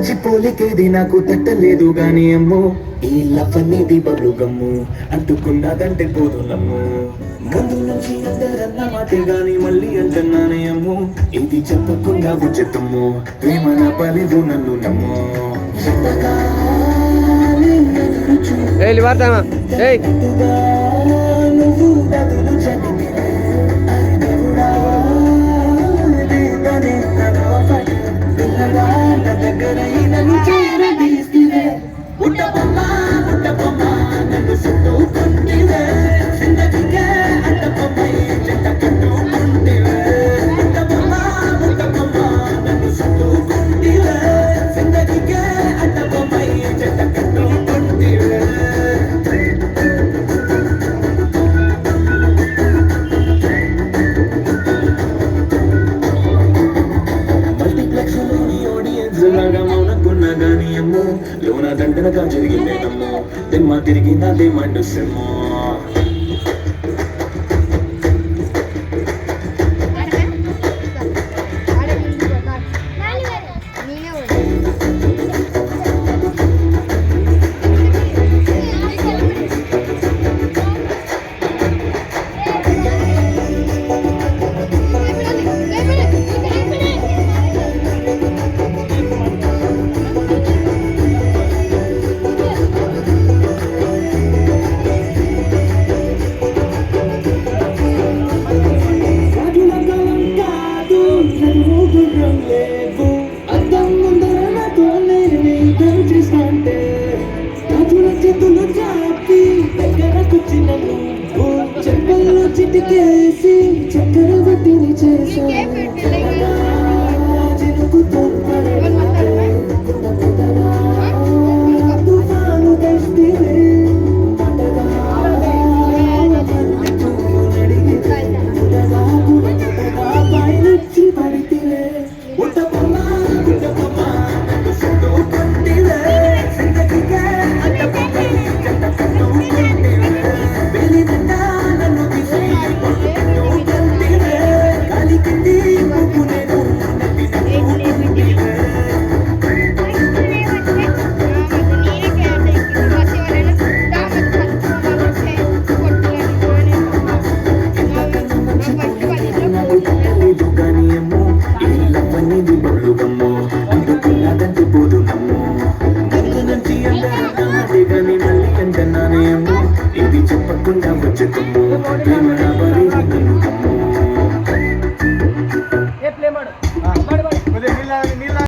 మంచి పోలికేది నాకు తట్టలేదు గాని అమ్మో ఈ లవ్ అనేది బబ్లు గమ్ము అంటుకున్నదంటే పోదు నమ్ము ముందు నుంచి అందరన్న మాటే గాని మళ్ళీ అంటున్నానే అమ్ము ఇది చెప్పకుండా ఉచితము ప్రేమ నా పలేదు నన్ను నమ్ము నువ్వు బదులు చదివితే దగ్గరైనను చేరదీస్తే ఉట్టబొమ్మ ఉట్టబొమ్మ నన్ను చుట్టుకుంటివే జిందగీకే అడ్డబొమ్మై జంట కట్టుకుంటివే ఉట్టబొమ్మ ఉట్టబొమ్మ నన్ను చుట్టుకుంటివే జిందగీకే అడ్డబొమ్మై జంట కట్టుకుంటివే గాని అమ్మో లోన దండనగా జరిగిందేనమ్మో దిమ్మ తిరిగినదే మండుసేమో లేవు అద్దం ముందర నాతో నేను చేస్తాంటే రాజుల చేతులు చాపి దగ్గరకొచ్చిన నువ్వు చెంపల్లో చిటికేసి చక్రవర్తిని చేశాను చినుకుతో తుఫాను తెస్తే పైనుచ్చి పడితే ఇది చెప్పకుండా వచ్చేతమ్ము